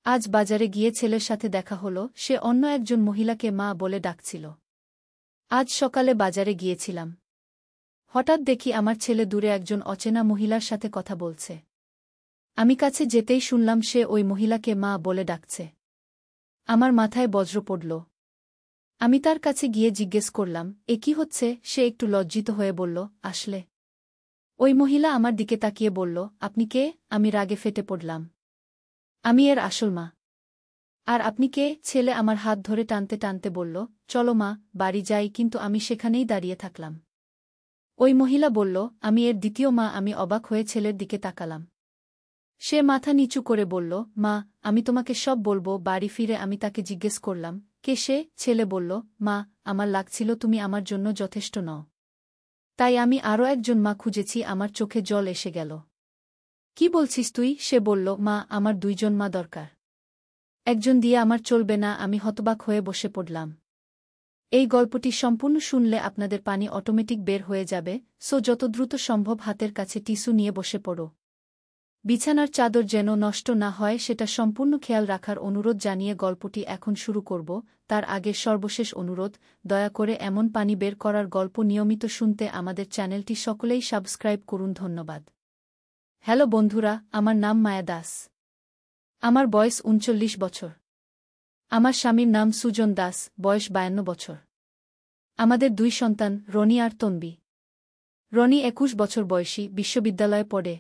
আজ বাজারে গিয়ে ছেলের সাথে দেখা হলো, সে অন্য একজন মহিলাকে মা বলে ডাকছিল। আজ সকালে বাজারে গিয়েছিলাম। হঠাৎ দেখি আমার ছেলে দূরে একজন অচেনা মহিলার সাথে কথা বলছে। আমি কাছে যেতেই শুনলাম সে ওই মহিলাকে মা বলে ডাকছে। আমার মাথায় বজ্র পড়ল। আমি তার কাছে গিয়ে জিজ্ঞেস করলাম, এ কি হচ্ছে? সে একটু লজ্জিত হয়ে বলল, আসলে। ওই মহিলা আমার দিকে তাকিয়ে বলল, আপনি কে? আমি রাগে ফেটে পড়লাম। আমি এর আসল মা। আর আপনি কে? ছেলে আমার হাত ধরে টানতে টানতে বলল, চলো মা, বাড়ি যাই। কিন্তু আমি সেখানেই দাঁড়িয়ে থাকলাম। ওই মহিলা বলল, আমি এর দ্বিতীয় মা। আমি অবাক হয়ে ছেলের দিকে তাকালাম। সে মাথা নিচু করে বলল, মা, আমি তোমাকে সব বলবো। বাড়ি ফিরে আমি তাকে জিজ্ঞেস করলাম, কে সে? ছেলে বলল, মা, আমার লাগছিল তুমি আমার জন্য যথেষ্ট নও। তাই আমি আরও একজন মা খুঁজেছি। আমার চোখে জল এসে গেল। কি বলছিস তুই? সে বলল, মা, আমার দুইজন মা দরকার। একজন দিয়ে আমার চলবে না। আমি হতবাক হয়ে বসে পড়লাম। এই গল্পটি সম্পূর্ণ শুনলে আপনাদের পানি অটোমেটিক বের হয়ে যাবে, সো যত দ্রুত সম্ভব হাতের কাছে টিস্যু নিয়ে বসে পড়ো। বিছানার চাদর যেন নষ্ট না হয় সেটা সম্পূর্ণ খেয়াল রাখার অনুরোধ জানিয়ে গল্পটি এখন শুরু করব। তার আগে সর্বশেষ অনুরোধ, দয়া করে এমন পানি বের করার গল্প নিয়মিত শুনতে আমাদের চ্যানেলটি সকলেই সাবস্ক্রাইব করুন। ধন্যবাদ। হ্যালো বন্ধুরা, আমার নাম মায়া দাস। আমার বয়স ৩৯ বছর। আমার স্বামীর নাম সুজন দাস, বয়স ৫২ বছর। আমাদের দুই সন্তান, রনি আর তনবি। রনি ২১ বছর বয়সী, বিশ্ববিদ্যালয়ে পড়ে।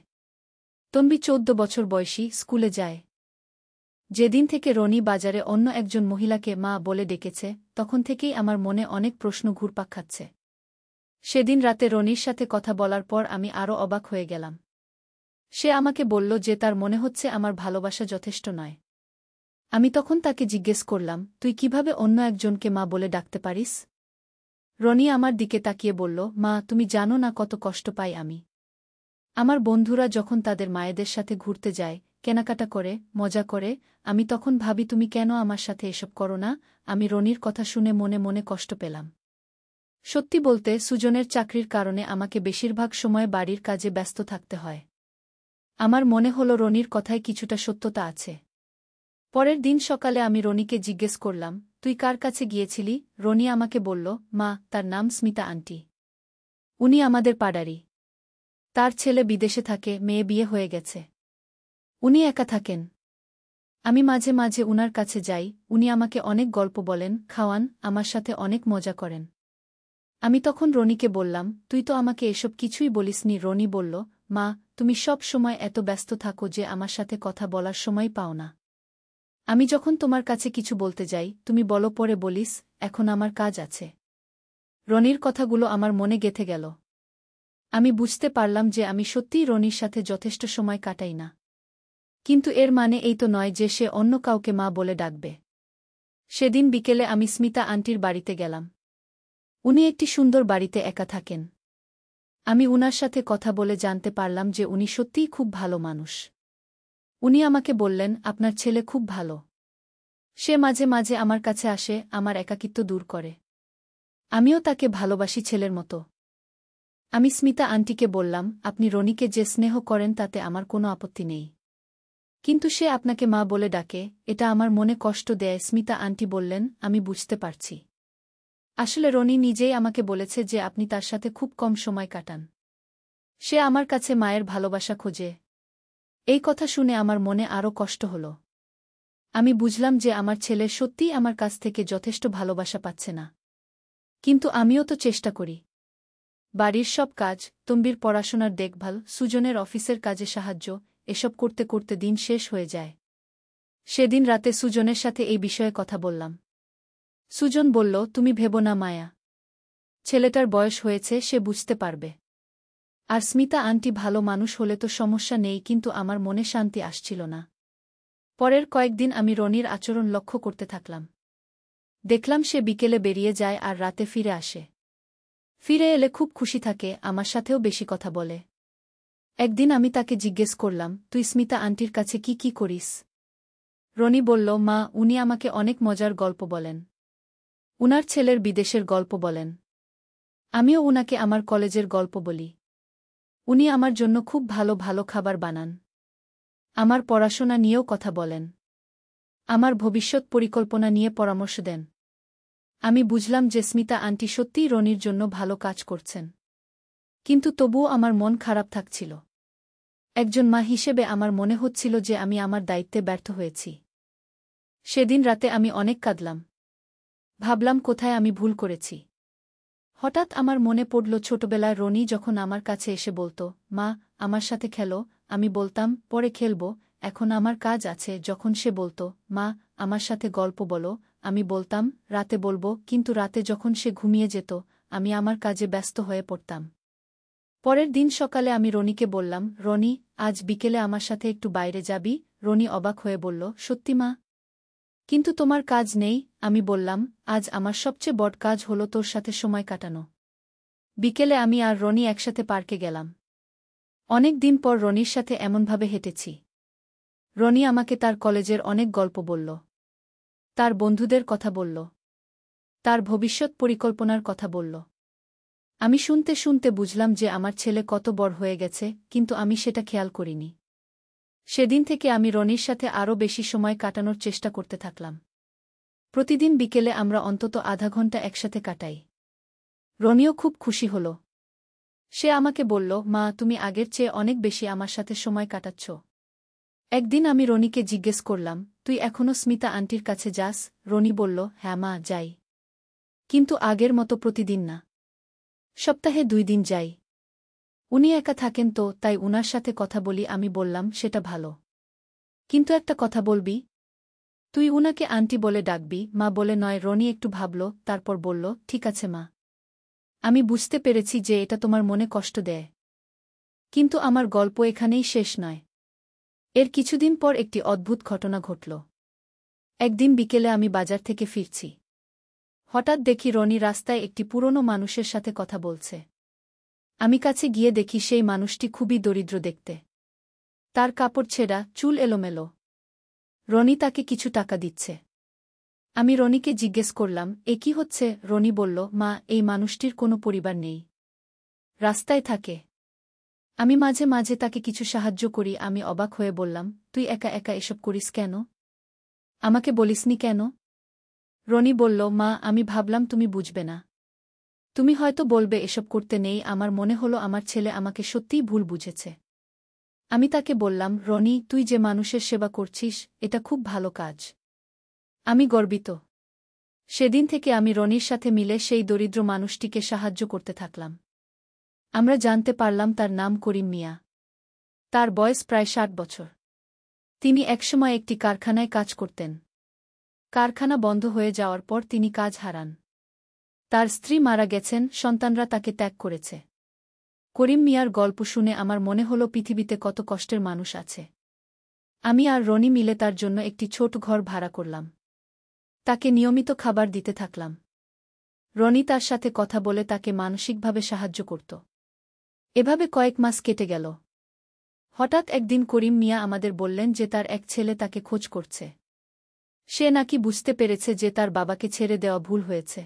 তনবি ১৪ বছর বয়সী, স্কুলে যায়। যেদিন থেকে রনি বাজারে অন্য একজন মহিলাকে মা বলে ডেকেছে, তখন থেকেই আমার মনে অনেক প্রশ্ন ঘুরপাক খাচ্ছে। সেদিন রাতে রনির সাথে কথা বলার পর আমি আরও অবাক হয়ে গেলাম। সে আমাকে বলল যে তার মনে হচ্ছে আমার ভালোবাসা যথেষ্ট নয়। আমি তখন তাকে জিজ্ঞেস করলাম, তুই কিভাবে অন্য একজনকে মা বলে ডাকতে পারিস? রনি আমার দিকে তাকিয়ে বলল, মা, তুমি জানো না কত কষ্ট পাই আমি। আমার বন্ধুরা যখন তাদের মায়েদের সাথে ঘুরতে যায়, কেনাকাটা করে, মজা করে, আমি তখন ভাবি তুমি কেন আমার সাথে এসব করো না? আমি রনির কথা শুনে মনে মনে কষ্ট পেলাম। সত্যি বলতে, সুজনের চাকরির কারণে আমাকে বেশিরভাগ সময় বাড়ির কাজে ব্যস্ত থাকতে হয়। আমার মনে হলো রনির কথায় কিছুটা সত্যতা আছে। পরের দিন সকালে আমি রনিকে জিজ্ঞেস করলাম, তুই কার কাছে গিয়েছিলি? রনি আমাকে বলল, মা, তার নাম স্মিতা আন্টি। উনি আমাদের পাড়ারই। তার ছেলে বিদেশে থাকে, মেয়ে বিয়ে হয়ে গেছে। উনি একা থাকেন। আমি মাঝে মাঝে উনার কাছে যাই। উনি আমাকে অনেক গল্প বলেন, খাওয়ান, আমার সাথে অনেক মজা করেন। আমি তখন রনিকে বললাম, তুই তো আমাকে এসব কিছুই বলিসনি। রনি বলল, মা, তুমি সব সময় এত ব্যস্ত থাকো যে আমার সাথে কথা বলার সময় পাও না। আমি যখন তোমার কাছে কিছু বলতে যাই, তুমি বলো পরে বলিস, এখন আমার কাজ আছে। রনির কথাগুলো আমার মনে গেঁথে গেল। আমি বুঝতে পারলাম যে আমি সত্যিই রনির সাথে যথেষ্ট সময় কাটাই না। কিন্তু এর মানে এই তো নয় যে সে অন্য কাউকে মা বলে ডাকবে। সেদিন বিকেলে আমি স্মিতা আন্টির বাড়িতে গেলাম। উনি একটি সুন্দর বাড়িতে একা থাকেন। আমি উনার সাথে কথা বলে জানতে পারলাম যে উনি সত্যিই খুব ভালো মানুষ। উনি আমাকে বললেন, আপনার ছেলে খুব ভালো। সে মাঝে মাঝে আমার কাছে আসে, আমার একাকিত্ব দূর করে। আমিও তাকে ভালোবাসি ছেলের মতো। আমি স্মিতা আন্টিকে বললাম, আপনি রনিকে যে স্নেহ করেন তাতে আমার কোনো আপত্তি নেই। কিন্তু সে আপনাকে মা বলে ডাকে, এটা আমার মনে কষ্ট দেয়। স্মিতা আন্টি বললেন, আমি বুঝতে পারছি। আসলে রনি নিজেই আমাকে বলেছে যে আপনি তার সাথে খুব কম সময় কাটান। সে আমার কাছে মায়ের ভালোবাসা খোঁজে। এই কথা শুনে আমার মনে আরও কষ্ট হল। আমি বুঝলাম যে আমার ছেলে সত্যিই আমার কাছ থেকে যথেষ্ট ভালোবাসা পাচ্ছে না। কিন্তু আমিও তো চেষ্টা করি। বাড়ির সব কাজ, তনবির পড়াশোনার দেখভাল, সুজনের অফিসের কাজে সাহায্য, এসব করতে করতে দিন শেষ হয়ে যায়। সেদিন রাতে সুজনের সাথে এই বিষয়ে কথা বললাম। সুজন বলল, তুমি ভেবো না মায়া। ছেলেটার বয়স হয়েছে, সে বুঝতে পারবে। আর স্মিতা আন্টি ভালো মানুষ হলে তো সমস্যা নেই। কিন্তু আমার মনে শান্তি আসছিল না। পরের কয়েকদিন আমি রনির আচরণ লক্ষ্য করতে থাকলাম। দেখলাম সে বিকেলে বেরিয়ে যায় আর রাতে ফিরে আসে। ফিরে এলে খুব খুশি থাকে, আমার সাথেও বেশি কথা বলে। একদিন আমি তাকে জিজ্ঞেস করলাম, তুই স্মিতা আন্টির কাছে কি কি করিস? রনি বলল, মা, উনি আমাকে অনেক মজার গল্প বলেন। উনার ছেলের বিদেশের গল্প বলেন। আমিও উনাকে আমার কলেজের গল্প বলি। উনি আমার জন্য খুব ভালো ভালো খাবার বানান। আমার পড়াশোনা নিয়েও কথা বলেন। আমার ভবিষ্যৎ পরিকল্পনা নিয়ে পরামর্শ দেন। আমি বুঝলাম যে স্মিতা আন্টি সত্যিই রনির জন্য ভালো কাজ করছেন। কিন্তু তবুও আমার মন খারাপ থাকছিল। একজন মা হিসেবে আমার মনে হচ্ছিল যে আমি আমার দায়িত্বে ব্যর্থ হয়েছি। সেদিন রাতে আমি অনেক কাঁদলাম। ভাবলাম কোথায় আমি ভুল করেছি। হঠাৎ আমার মনে পড়ল ছোটবেলায় রনি যখন আমার কাছে এসে বলত, মা, আমার সাথে খেলো। আমি বলতাম, পরে খেলব, এখন আমার কাজ আছে। যখন সে বলত, মা, আমার সাথে গল্প বলো, আমি বলতাম, রাতে বলবো। কিন্তু রাতে যখন সে ঘুমিয়ে যেত, আমি আমার কাজে ব্যস্ত হয়ে পড়তাম। পরের দিন সকালে আমি রনিকে বললাম, রনি, আজ বিকেলে আমার সাথে একটু বাইরে যাবি? রনি অবাক হয়ে বলল, সত্যি মা? কিন্তু তোমার কাজ নেই? আমি বললাম, আজ আমার সবচেয়ে বড় কাজ হলো তোর সাথে সময় কাটানো। বিকেলে আমি আর রনি একসাথে পার্কে গেলাম। অনেক দিন পর রনির সাথে এমনভাবে হেঁটেছি। রনি আমাকে তার কলেজের অনেক গল্প বলল। তার বন্ধুদের কথা বলল। তার ভবিষ্যৎ পরিকল্পনার কথা বলল। আমি শুনতে শুনতে বুঝলাম যে আমার ছেলে কত বড় হয়ে গেছে, কিন্তু আমি সেটা খেয়াল করিনি। সেদিন থেকে আমি রনির সাথে আরও বেশি সময় কাটানোর চেষ্টা করতে থাকলাম। প্রতিদিন বিকেলে আমরা অন্তত আধা ঘন্টা একসাথে কাটাই। রনিও খুব খুশি হল। সে আমাকে বলল, মা, তুমি আগের চেয়ে অনেক বেশি আমার সাথে সময় কাটাচ্ছ। একদিন আমি রনিকে জিজ্ঞেস করলাম, তুই এখনও স্মিতা আন্টির কাছে যাস? রনি বলল, হ্যাঁ মা, যাই। কিন্তু আগের মতো প্রতিদিন না। সপ্তাহে 2 দিন যাই। উনি একা থাকেন তো, তাই উনার সাথে কথা বলি। আমি বললাম, সেটা ভালো। কিন্তু একটা কথা বলবি? তুই উনাকে আন্টি বলে ডাকবি, মা বলে নয়। রনি একটু ভাবল, তারপর বলল, ঠিক আছে মা। আমি বুঝতে পেরেছি যে এটা তোমার মনে কষ্ট দেয়। কিন্তু আমার গল্প এখানেই শেষ নয়। এর কিছুদিন পর একটি অদ্ভুত ঘটনা ঘটল। একদিন বিকেলে আমি বাজার থেকে ফিরছি। হঠাৎ দেখি রনি রাস্তায় একটি পুরনো মানুষের সাথে কথা বলছে। আমি কাছে গিয়ে দেখি সেই মানুষটি খুবই দরিদ্র দেখতে। তার কাপড় ছেঁড়া, চুল এলোমেলো। রনি তাকে কিছু টাকা দিচ্ছে। আমি রনিকে জিজ্ঞেস করলাম, এ কি হচ্ছে? রনি বলল, মা, এই মানুষটির কোনো পরিবার নেই। রাস্তায় থাকে। আমি মাঝে মাঝে তাকে কিছু সাহায্য করি। আমি অবাক হয়ে বললাম, তুই একা একা এসব করিস কেন? আমাকে বলিসনি কেন? রনি বলল, মা, আমি ভাবলাম তুমি বুঝবে না। তুমি হয়তো বলবে এসব করতে নেই। আমার মনে হলো আমার ছেলে আমাকে সত্যিই ভুল বুঝেছে। আমি তাকে বললাম, রনি, তুই যে মানুষের সেবা করছিস, এটা খুব ভালো কাজ। আমি গর্বিত। সেদিন থেকে আমি রনির সাথে মিলে সেই দরিদ্র মানুষটিকে সাহায্য করতে থাকলাম। আমরা জানতে পারলাম তার নাম করিম মিয়া। তার বয়স প্রায় 60 বছর। তিনি একসময় একটি কারখানায় কাজ করতেন। কারখানা বন্ধ হয়ে যাওয়ার পর তিনি কাজ হারান। তার স্ত্রী মারা গেছেন, সন্তানরা তাকে ত্যাগ করেছে। করিম মিয়ার গল্প শুনে আমার মনে হলো পৃথিবীতে কত কষ্টের মানুষ আছে। আমি আর রনি মিলে তার জন্য একটি ছোট ঘর ভাড়া করলাম। তাকে নিয়মিত খাবার দিতে থাকলাম। রনি তার সাথে কথা বলে তাকে মানসিকভাবে সাহায্য করত। এভাবে কয়েক মাস কেটে গেল। হঠাৎ একদিন করিম মিয়া আমাদের বললেন যে তার এক ছেলে তাকে খোঁজ করছে। সে নাকি বুঝতে পেরেছে যে তার বাবাকে ছেড়ে দেওয়া ভুল হয়েছে।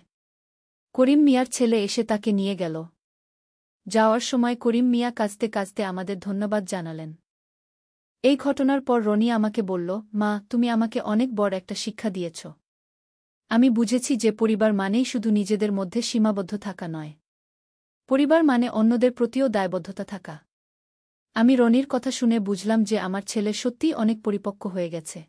করিম মিয়ার ছেলে এসে তাকে নিয়ে গেল। যাওয়ার সময় করিম মিয়া কাঁদতে কাঁদতে আমাদের ধন্যবাদ জানালেন। এই ঘটনার পর রনি আমাকে বলল, মা, তুমি আমাকে অনেক বড় একটা শিক্ষা দিয়েছ। আমি বুঝেছি যে পরিবার মানেই শুধু নিজেদের মধ্যে সীমাবদ্ধ থাকা নয়। পরিবার মানে অন্যদের প্রতিও দায়বদ্ধতা থাকা। আমি রনির কথা শুনে বুঝলাম যে আমার ছেলে সত্যিই অনেক পরিপক্ক হয়ে গেছে।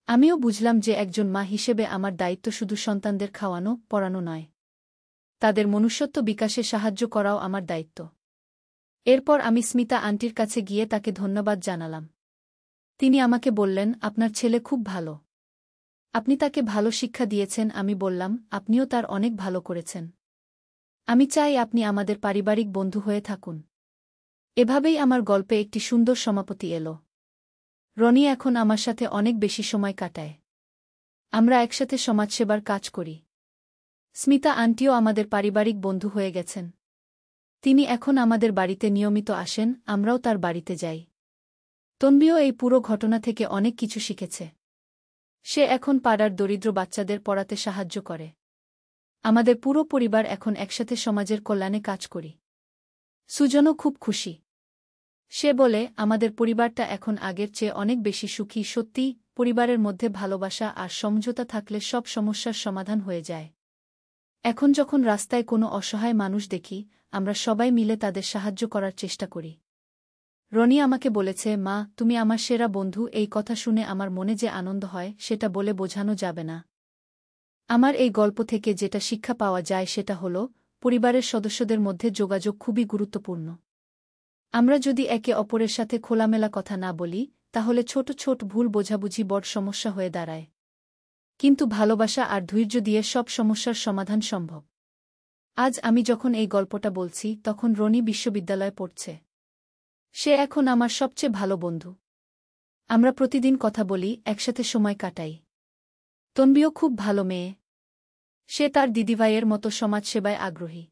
আমিও বুঝলাম যে একজন মা হিসেবে আমার দায়িত্ব শুধু সন্তানদের খাওয়ানো, পড়ানো নয়। তাদের মনুষ্যত্ব বিকাশে সাহায্য করাও আমার দায়িত্ব। এরপর আমি স্মিতা আন্টির কাছে গিয়ে তাকে ধন্যবাদ জানালাম। তিনি আমাকে বললেন, আপনার ছেলে খুব ভালো। আপনি তাকে ভালো শিক্ষা দিয়েছেন। আমি বললাম, আপনিও তার অনেক ভালো করেছেন। আমি চাই আপনি আমাদের পারিবারিক বন্ধু হয়ে থাকুন। এভাবেই আমার গল্পে একটি সুন্দর সমাপতি এলো। রনি এখন আমার সাথে অনেক বেশি সময় কাটায়। আমরা একসাথে সমাজসেবার কাজ করি। স্মিতা আন্টিও আমাদের পারিবারিক বন্ধু হয়ে গেছেন। তিনি এখন আমাদের বাড়িতে নিয়মিত আসেন, আমরাও তার বাড়িতে যাই। তন্বিও এই পুরো ঘটনা থেকে অনেক কিছু শিখেছে। সে এখন পাড়ার দরিদ্র বাচ্চাদের পড়াতে সাহায্য করে। আমাদের পুরো পরিবার এখন একসাথে সমাজের কল্যাণে কাজ করি। সুজনও খুব খুশি। সে বলে, আমাদের পরিবারটা এখন আগের চেয়ে অনেক বেশি সুখী। সত্যিই, পরিবারের মধ্যে ভালোবাসা আর সমঝোতা থাকলে সব সমস্যার সমাধান হয়ে যায়। এখন যখন রাস্তায় কোনো অসহায় মানুষ দেখি, আমরা সবাই মিলে তাদের সাহায্য করার চেষ্টা করি। রনি আমাকে বলেছে, মা, তুমি আমার সেরা বন্ধু। এই কথা শুনে আমার মনে যে আনন্দ হয় সেটা বলে বোঝানো যাবে না। আমার এই গল্প থেকে যেটা শিক্ষা পাওয়া যায় সেটা হল, পরিবারের সদস্যদের মধ্যে যোগাযোগ খুবই গুরুত্বপূর্ণ। আমরা যদি একে অপরের সাথে খোলামেলা কথা না বলি, তাহলে ছোট ছোট ভুল বোঝাবুঝি বড় সমস্যা হয়ে দাঁড়ায়। কিন্তু ভালোবাসা আর ধৈর্য দিয়ে সব সমস্যার সমাধান সম্ভব। আজ আমি যখন এই গল্পটা বলছি তখন রনি বিশ্ববিদ্যালয়ে পড়ছে। সে এখন আমার সবচেয়ে ভালো বন্ধু। আমরা প্রতিদিন কথা বলি, একসাথে সময় কাটাই। তন্বীও খুব ভালো মেয়ে। সে তার দিদিভাইয়ের মতো সমাজসেবায় আগ্রহী।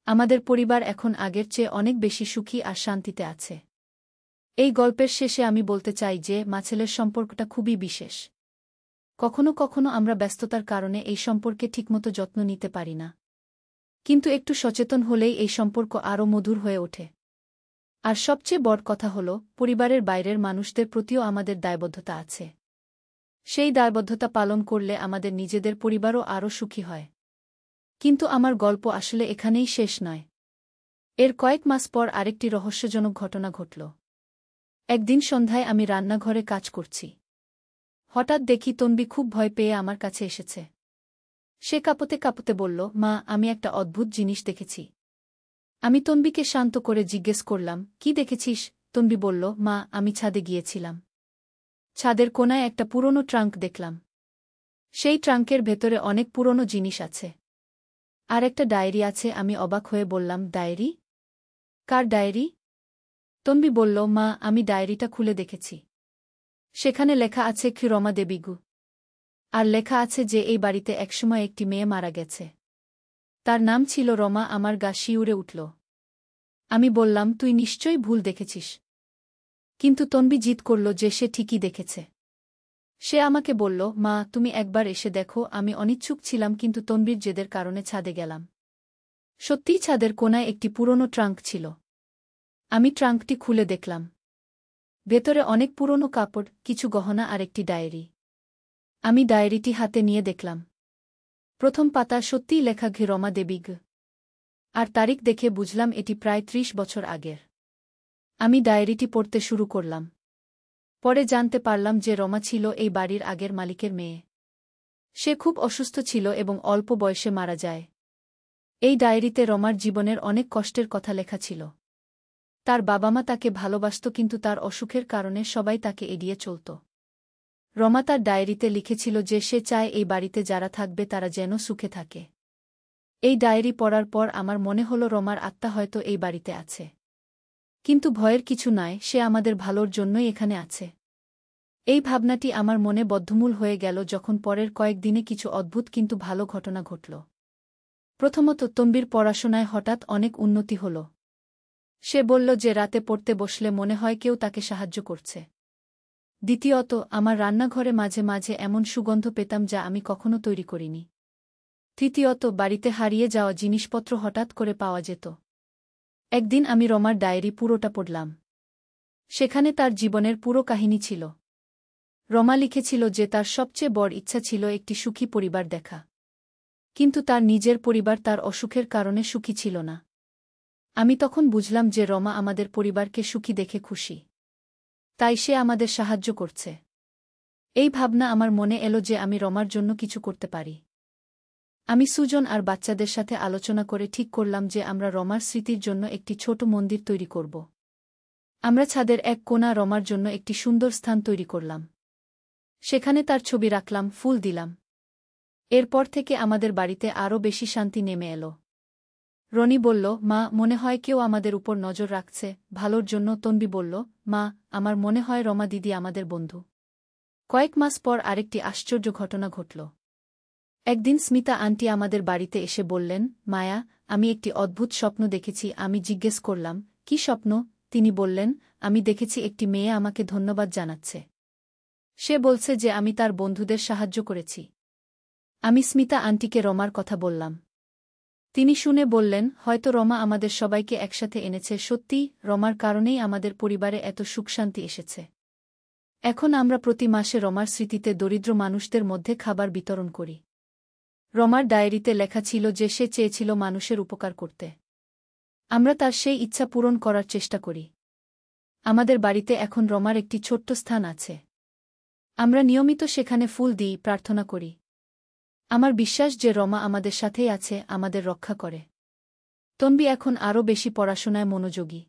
আমাদের পরিবার এখন আগের চেয়ে অনেক বেশি সুখী আর শান্তিতে আছে। এই গল্পের শেষে আমি বলতে চাই যে মা-ছেলের সম্পর্কটা খুবই বিশেষ। কখনো কখনো আমরা ব্যস্ততার কারণে এই সম্পর্কে ঠিকমতো যত্ন নিতে পারি না। কিন্তু একটু সচেতন হলেই এই সম্পর্ক আরও মধুর হয়ে ওঠে। আর সবচেয়ে বড় কথা হল, পরিবারের বাইরের মানুষদের প্রতিও আমাদের দায়বদ্ধতা আছে। সেই দায়বদ্ধতা পালন করলে আমাদের নিজেদের পরিবারও আরও সুখী হয়। কিন্তু আমার গল্প আসলে এখানেই শেষ নয়। এর কয়েক মাস পর আরেকটি রহস্যজনক ঘটনা ঘটল। একদিন সন্ধ্যায় আমি রান্নাঘরে কাজ করছি। হঠাৎ দেখি তন্বী খুব ভয় পেয়ে আমার কাছে এসেছে। সে কাঁপতে কাঁপতে বলল, মা, আমি একটা অদ্ভুত জিনিস দেখেছি। আমি তন্বীকে শান্ত করে জিজ্ঞেস করলাম, কি দেখেছিস? তন্বী বলল, মা, আমি ছাদে গিয়েছিলাম। ছাদের কোনায় একটা পুরনো ট্রাঙ্ক দেখলাম। সেই ট্রাঙ্কের ভেতরে অনেক পুরনো জিনিস আছে। আর একটা ডায়েরি আছে। আমি অবাক হয়ে বললাম, ডায়েরি? কার ডায়েরি? তন্বী বলল, মা, আমি ডায়েরিটা খুলে দেখেছি। সেখানে লেখা আছে রমা দেবীগু। আর লেখা আছে যে এই বাড়িতে একসময় একটি মেয়ে মারা গেছে। তার নাম ছিল রমা। আমার গা শিউরে উঠল। আমি বললাম, তুই নিশ্চয়ই ভুল দেখেছিস। কিন্তু তন্বী জিদ করল যে সে ঠিকই দেখেছে। সে আমাকে বলল, মা, তুমি একবার এসে দেখো। আমি অনিচ্ছুক ছিলাম, কিন্তু তন্বীর জেদের কারণে ছাদে গেলাম। সত্যিই ছাদের কোনায় একটি পুরনো ট্রাঙ্ক ছিল। আমি ট্রাঙ্কটি খুলে দেখলাম। ভেতরে অনেক পুরনো কাপড়, কিছু গহনা আর একটি ডায়েরি। আমি ডায়েরিটি হাতে নিয়ে দেখলাম। প্রথম পাতা সত্যিই লেখা রমা দেবীগ। আর তারিখ দেখে বুঝলাম এটি প্রায় ৩০ বছর আগের। আমি ডায়েরিটি পড়তে শুরু করলাম। পরে জানতে পারলাম যে রমা ছিল এই বাড়ির আগের মালিকের মেয়ে। সে খুব অসুস্থ ছিল এবং অল্প বয়সে মারা যায়। এই ডায়েরিতে রমার জীবনের অনেক কষ্টের কথা লেখা ছিল। তার বাবা-মা তাকে ভালোবাসত, কিন্তু তার অসুখের কারণে সবাই তাকে এড়িয়ে চলত। রমা তার ডায়েরিতে লিখেছিল যে সে চায় এই বাড়িতে যারা থাকবে তারা যেন সুখে থাকে। এই ডায়েরি পড়ার পর আমার মনে হল রমার আত্মা হয়তো এই বাড়িতে আছে। কিন্তু ভয়ের কিছু নয়, সে আমাদের ভালোর জন্যই এখানে আছে। এই ভাবনাটি আমার মনে বদ্ধমূল হয়ে গেল যখন পরের কয়েকদিনে কিছু অদ্ভুত কিন্তু ভালো ঘটনা ঘটল। প্রথমত, তন্বীর পড়াশোনায় হঠাৎ অনেক উন্নতি হল। সে বলল যে রাতে পড়তে বসলে মনে হয় কেউ তাকে সাহায্য করছে। দ্বিতীয়ত, আমার রান্নাঘরে মাঝে মাঝে এমন সুগন্ধ পেতাম যা আমি কখনো তৈরি করিনি। তৃতীয়ত, বাড়িতে হারিয়ে যাওয়া জিনিসপত্র হঠাৎ করে পাওয়া যেত। একদিন আমি রমার ডায়েরি পুরোটা পড়লাম। সেখানে তার জীবনের পুরো কাহিনী ছিল। রমা লিখেছিল যে তার সবচেয়ে বড় ইচ্ছা ছিল একটি সুখী পরিবার দেখা। কিন্তু তার নিজের পরিবার তার অসুখের কারণে সুখী ছিল না। আমি তখন বুঝলাম যে রমা আমাদের পরিবারকে সুখী দেখে খুশি। তাই সে আমাদের সাহায্য করছে। এই ভাবনা আমার মনে এলো যে আমি রমার জন্য কিছু করতে পারি। আমি সুজন আর বাচ্চাদের সাথে আলোচনা করে ঠিক করলাম যে আমরা রমার স্মৃতির জন্য একটি ছোট মন্দির তৈরি করব। আমরা ছাদের এক কোণা রমার জন্য একটি সুন্দর স্থান তৈরি করলাম। সেখানে তার ছবি রাখলাম, ফুল দিলাম। এরপর থেকে আমাদের বাড়িতে আরও বেশি শান্তি নেমে এলো। রনি বলল, মা, মনে হয় কেউ আমাদের উপর নজর রাখছে, ভালোর জন্য। তন্বী বলল, মা, আমার মনে হয় রমা দিদি আমাদের বন্ধু। কয়েক মাস পর আরেকটি আশ্চর্য ঘটনা ঘটল। একদিন স্মিতা আন্টি আমাদের বাড়িতে এসে বললেন, মায়া, আমি একটি অদ্ভুত স্বপ্ন দেখেছি। আমি জিজ্ঞেস করলাম, কি স্বপ্ন? তিনি বললেন, আমি দেখেছি একটি মেয়ে আমাকে ধন্যবাদ জানাচ্ছে। সে বলছে যে আমি তার বন্ধুদের সাহায্য করেছি। আমি স্মিতা আন্টিকে রমার কথা বললাম। তিনি শুনে বললেন, হয়তো রমা আমাদের সবাইকে একসাথে এনেছে। সত্যি, রমার কারণেই আমাদের পরিবারে এত সুখ শান্তি এসেছে। এখন আমরা প্রতি মাসে রমার স্মৃতিতে দরিদ্র মানুষদের মধ্যে খাবার বিতরণ করি। রমার ডায়েরিতে লেখা ছিল যে সে চেয়েছিল মানুষের উপকার করতে। আমরা তার সেই ইচ্ছা পূরণ করার চেষ্টা করি। আমাদের বাড়িতে এখন রমার একটি ছোট্ট স্থান আছে। আমরা নিয়মিত সেখানে ফুল দিই, প্রার্থনা করি। আমার বিশ্বাস যে রমা আমাদের সাথেই আছে, আমাদের রক্ষা করে। তন্বী এখন আরও বেশি পড়াশোনায় মনোযোগী।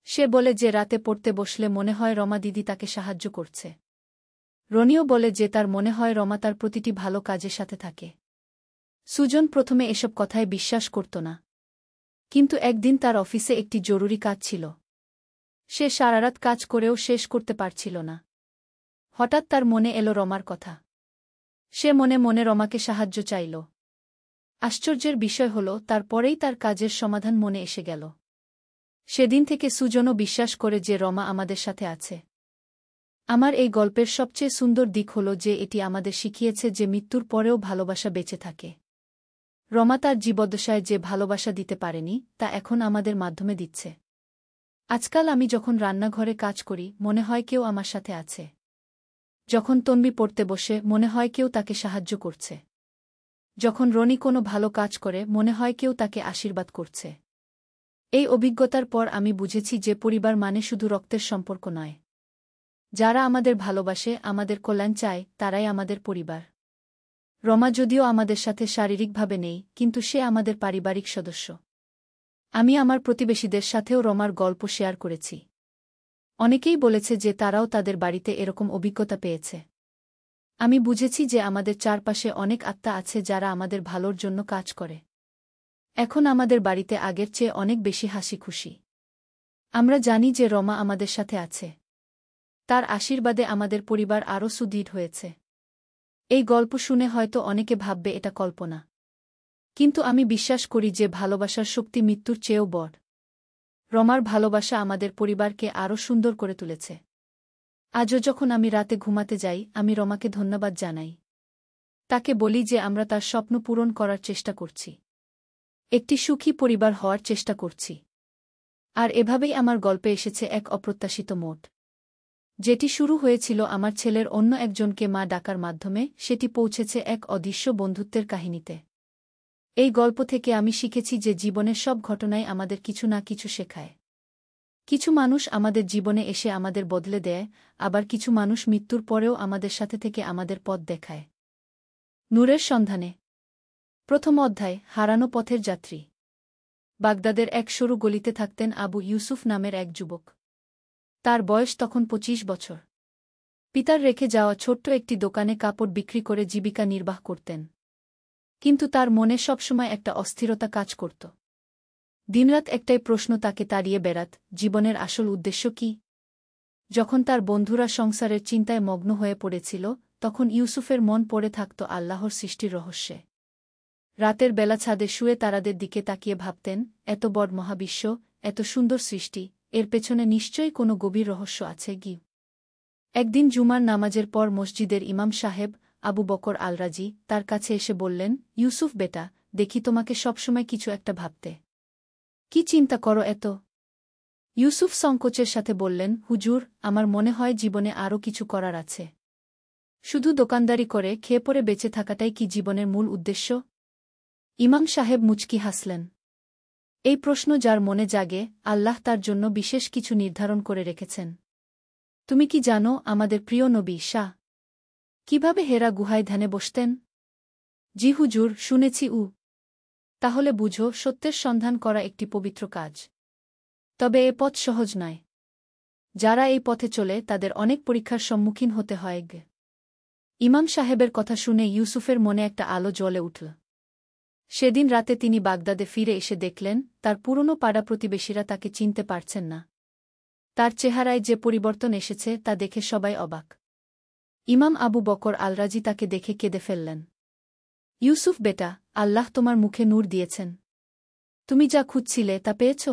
সে বলে যে রাতে পড়তে বসলে মনে হয় রমা দিদি তাকে সাহায্য করছে। রনিও বলে যে তার মনে হয় রমা তার প্রতিটি ভালো কাজের সাথে থাকে। সুজন প্রথমে এসব কথায় বিশ্বাস করত না। কিন্তু একদিন তার অফিসে একটি জরুরি কাজ ছিল। সে সারারাত কাজ করেও শেষ করতে পারছিল না। হঠাৎ তার মনে এলো রমার কথা। সে মনে মনে রমাকে সাহায্য চাইল। আশ্চর্যের বিষয় হল তারপরেই তার কাজের সমাধান মনে এসে গেল। সেদিন থেকে সুজনও বিশ্বাস করে যে রমা আমাদের সাথে আছে। আমার এই গল্পের সবচেয়ে সুন্দর দিক হল যে এটি আমাদের শিখিয়েছে যে মৃত্যুর পরেও ভালোবাসা বেঁচে থাকে। রমা তার জীবদ্দশায় যে ভালোবাসা দিতে পারেনি তা এখন আমাদের মাধ্যমে দিচ্ছে। আজকাল আমি যখন রান্নাঘরে কাজ করি মনে হয় কেউ আমার সাথে আছে। যখন তন্বী পড়তে বসে মনে হয় কেউ তাকে সাহায্য করছে। যখন রনি কোনো ভালো কাজ করে মনে হয় কেউ তাকে আশীর্বাদ করছে। এই অভিজ্ঞতার পর আমি বুঝেছি যে পরিবার মানে শুধু রক্তের সম্পর্ক নয়। যারা আমাদের ভালোবাসে, আমাদের কল্যাণ চায়, তারাই আমাদের পরিবার। রমা যদিও আমাদের সাথে শারীরিকভাবে নেই, কিন্তু সে আমাদের পারিবারিক সদস্য। আমি আমার প্রতিবেশীদের সাথেও রমার গল্প শেয়ার করেছি। অনেকেই বলেছে যে তারাও তাদের বাড়িতে এরকম অভিজ্ঞতা পেয়েছে। আমি বুঝেছি যে আমাদের চারপাশে অনেক আত্মা আছে যারা আমাদের ভালোর জন্য কাজ করে। এখন আমাদের বাড়িতে আগের চেয়ে অনেক বেশি হাসি খুশি। আমরা জানি যে রমা আমাদের সাথে আছে। তার আশীর্বাদে আমাদের পরিবার আরও সুদৃঢ় হয়েছে। এই গল্প শুনে হয়তো অনেকে ভাববে এটা কল্পনা। কিন্তু আমি বিশ্বাস করি যে ভালোবাসার শক্তি মৃত্যুর চেয়েও বড়। রমার ভালোবাসা আমাদের পরিবারকে আরও সুন্দর করে তুলেছে। আজও যখন আমি রাতে ঘুমাতে যাই আমি রমাকে ধন্যবাদ জানাই। তাকে বলি যে আমরা তার স্বপ্ন পূরণ করার চেষ্টা করছি। একটি সুখী পরিবার হওয়ার চেষ্টা করছি। আর এভাবেই আমার গল্পে এসেছে এক অপ্রত্যাশিত মোড়। যেটি শুরু হয়েছিল আমার ছেলের অন্য একজনকে মা ডাকার মাধ্যমে, সেটি পৌঁছেছে এক অদৃশ্য বন্ধুত্বের কাহিনীতে। এই গল্প থেকে আমি শিখেছি যে জীবনের সব ঘটনাই আমাদের কিছু না কিছু শেখায়। কিছু মানুষ আমাদের জীবনে এসে আমাদের বদলে দেয়, আবার কিছু মানুষ মৃত্যুর পরেও আমাদের সাথে থেকে আমাদের পথ দেখায়। নূরের সন্ধানে। প্রথম অধ্যায়, হারানো পথের যাত্রী। বাগদাদের এক সরু গলিতে থাকতেন আবু ইউসুফ নামের এক যুবক। তার বয়স তখন ২৫ বছর। পিতার রেখে যাওয়া ছোট্ট একটি দোকানে কাপড় বিক্রি করে জীবিকা নির্বাহ করতেন। কিন্তু তার মনে সবসময় একটা অস্থিরতা কাজ করত। দিনরাত একটাই প্রশ্ন তাকে তাড়িয়ে বেড়াত, জীবনের আসল উদ্দেশ্য কী? যখন তার বন্ধুরা সংসারের চিন্তায় মগ্ন হয়ে পড়েছিল, তখন ইউসুফের মন পড়ে থাকত আল্লাহর সৃষ্টির রহস্যে। রাতের বেলা ছাদে শুয়ে তারাদের দিকে তাকিয়ে ভাবতেন, এত বড় মহাবিশ্ব, এত সুন্দর সৃষ্টি, এর পেছনে নিশ্চয়ই কোনো গভীর রহস্য আছে কি? একদিন জুমার নামাজের পর মসজিদের ইমাম সাহেব আবু বকর আল-রাজি তার কাছে এসে বললেন, ইউসুফ বেটা, দেখি তোমাকে সবসময় কিছু একটা ভাবতে। কি চিন্তা করো এত? ইউসুফ সংকোচের সাথে বললেন, হুজুর, আমার মনে হয় জীবনে আরও কিছু করার আছে। শুধু দোকানদারি করে খেয়ে পরে বেঁচে থাকাটাই কি জীবনের মূল উদ্দেশ্য? ইমাম সাহেব মুচকি হাসলেন। এই প্রশ্ন যার মনে জাগে, আল্লাহ তার জন্য বিশেষ কিছু নির্ধারণ করে রেখেছেন। তুমি কি জানো আমাদের প্রিয় নবী শাহ কিভাবে হেরা গুহায় ধ্যানে বসতেন? জি হুজুর, শুনেছি। তাহলে বুঝো, সত্যের সন্ধান করা একটি পবিত্র কাজ। তবে এ পথ সহজ নয়। যারা এই পথে চলে তাদের অনেক পরীক্ষার সম্মুখীন হতে হয়। ইমাম সাহেবের কথা শুনে ইউসুফের মনে একটা আলো জ্বলে উঠল। সেদিন রাতে তিনি বাগদাদে ফিরে এসে দেখলেন তার পুরনো পাড়া প্রতিবেশীরা তাকে চিনতে পারছেন না। তার চেহারায় যে পরিবর্তন এসেছে তা দেখে সবাই অবাক। ইমাম আবু বকর আল-রাজি তাকে দেখে কেঁদে ফেললেন। ইউসুফ বেটা, আল্লাহ তোমার মুখে নূর দিয়েছেন। তুমি যা খুঁজছিলে তা পেয়েছ?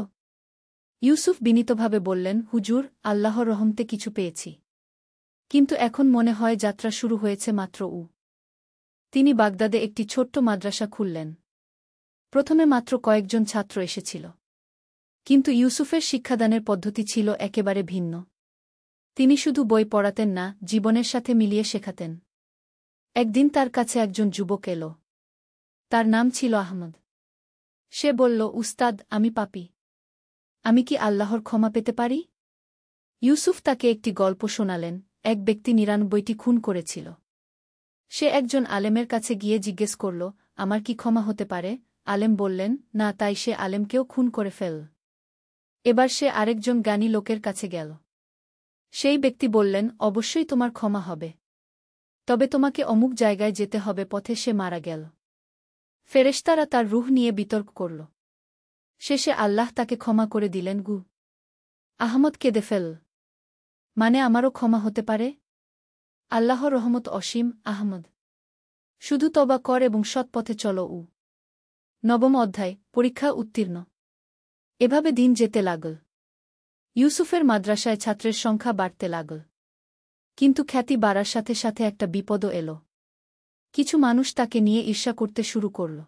ইউসুফ বিনীতভাবে বললেন, হুজুর, আল্লাহর রহমতে কিছু পেয়েছি। কিন্তু এখন মনে হয় যাত্রা শুরু হয়েছে মাত্র। তিনি বাগদাদে একটি ছোট্ট মাদ্রাসা খুললেন। প্রথমে মাত্র কয়েকজন ছাত্র এসেছিল। কিন্তু ইউসুফের শিক্ষাদানের পদ্ধতি ছিল একেবারে ভিন্ন। তিনি শুধু বই পড়াতেন না, জীবনের সাথে মিলিয়ে শেখাতেন। একদিন তার কাছে একজন যুবক এল। তার নাম ছিল আহমদ। সে বলল, উস্তাদ, আমি পাপী। আমি কি আল্লাহর ক্ষমা পেতে পারি? ইউসুফ তাকে একটি গল্প শোনালেন। এক ব্যক্তি ৯৯টি খুন করেছিল। সে একজন আলেমের কাছে গিয়ে জিজ্ঞেস করল, আমার কি ক্ষমা হতে পারে? আলেম বললেন, না। তাই সে আলেমকেও খুন করে ফেল। এবার সে আরেকজন জ্ঞানী লোকের কাছে গেল। সেই ব্যক্তি বললেন, অবশ্যই তোমার ক্ষমা হবে, তবে তোমাকে অমুক জায়গায় যেতে হবে। পথে সে মারা গেল। ফেরেশতারা তার রূহ নিয়ে বিতর্ক করল। শেষে আল্লাহ তাকে ক্ষমা করে দিলেন। আহমদ কেঁদে ফেল। মানে আমারও ক্ষমা হতে পারে? আল্লাহর রহমত অসীম। আহমদ, শুধু তওবা কর এবং সৎ পথে চলো। নবম অধ্যায়, পরীক্ষা উত্তীর্ণ। এভাবে দিন যেতে লাগল। ইউসুফের মাদ্রাসায় ছাত্রের সংখ্যা বাড়তে লাগল। কিন্তু খ্যাতি বাড়ার সাথে সাথে একটা বিপদও এল। কিছু মানুষ তাকে নিয়ে ঈর্ষা করতে শুরু করল।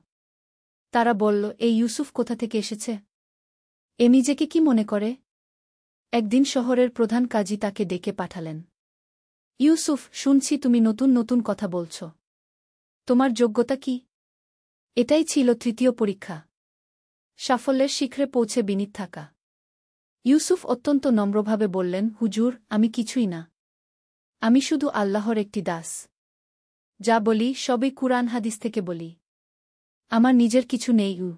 তারা বলল, এই ইউসুফ কোথা থেকে এসেছে? এ নিজেকে কি মনে করে? একদিন শহরের প্রধান কাজী তাকে ডেকে পাঠালেন। ইউসুফ, শুনছি তুমি নতুন নতুন কথা বলছ। তোমার যোগ্যতা কি? এটাই ছিল তৃতীয় পরীক্ষা, সাফল্যের শিখরে পৌঁছে বিনীত থাকা। ইউসুফ অত্যন্ত নম্রভাবে বললেন, হুজুর, আমি কিছুই না। আমি শুধু আল্লাহর একটি দাস। যা বলি সবই কুরআন হাদিস থেকে বলি। আমার নিজের কিছু নেই।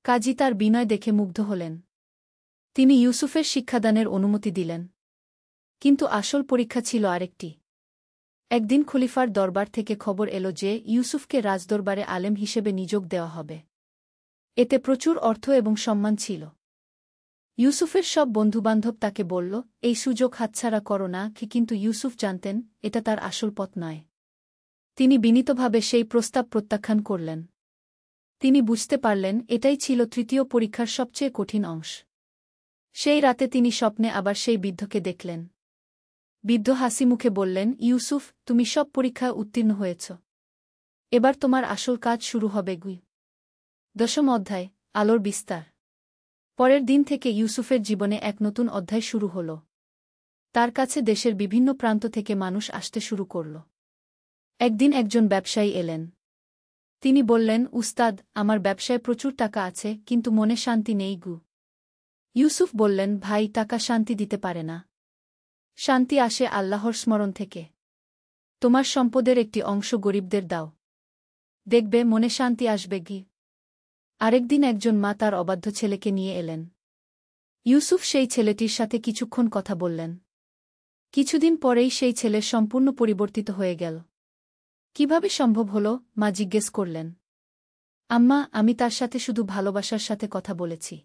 কাজী তার বিনয় দেখে মুগ্ধ হলেন। তিনি ইউসুফের শিক্ষাদানের অনুমতি দিলেন। কিন্তু আসল পরীক্ষা ছিল আরেকটি। একদিন খলিফার দরবার থেকে খবর এল যে ইউসুফকে রাজদরবারে আলেম হিসেবে নিযোগ দেওয়া হবে। এতে প্রচুর অর্থ এবং সম্মান ছিল। ইউসুফের সব বন্ধুবান্ধব তাকে বলল, এই সুযোগ হাতছাড়া করো না। কিন্তু ইউসুফ জানতেন এটা তার আসল পথ নয়। তিনি বিনীতভাবে সেই প্রস্তাব প্রত্যাখ্যান করলেন। তিনি বুঝতে পারলেন এটাই ছিল তৃতীয় পরীক্ষার সবচেয়ে কঠিন অংশ। সেই রাতে তিনি স্বপ্নে আবার সেই বৃদ্ধকে দেখলেন। বৃদ্ধ হাসিমুখে বললেন, ইউসুফ, তুমি সব পরীক্ষায় উত্তীর্ণ হয়েছ। এবার তোমার আসল কাজ শুরু হবে। দশম অধ্যায়, আলোর বিস্তার। পরের দিন থেকে ইউসুফের জীবনে এক নতুন অধ্যায় শুরু হল। তার কাছে দেশের বিভিন্ন প্রান্ত থেকে মানুষ আসতে শুরু করল। একদিন একজন ব্যবসায়ী এলেন। তিনি বললেন, উস্তাদ, আমার ব্যবসায় প্রচুর টাকা আছে, কিন্তু মনে শান্তি নেই। ইউসুফ বললেন, ভাই, টাকা শান্তি দিতে পারে না। শান্তি আসে আল্লাহর স্মরণ থেকে। তোমার সম্পদের একটি অংশ গরিবদের দাও, দেখবে মনে শান্তি আসবে। আরেকদিন একজন মা তার অবাধ্য ছেলেকে নিয়ে এলেন। ইউসুফ সেই ছেলেটির সাথে কিছুক্ষণ কথা বললেন। কিছুদিন পরেই সেই ছেলে সম্পূর্ণ পরিবর্তিত হয়ে গেল। কিভাবে সম্ভব হল? মা জিজ্ঞেস করলেন। আম্মা, আমি তার সাথে শুধু ভালোবাসার সাথে কথা বলেছি।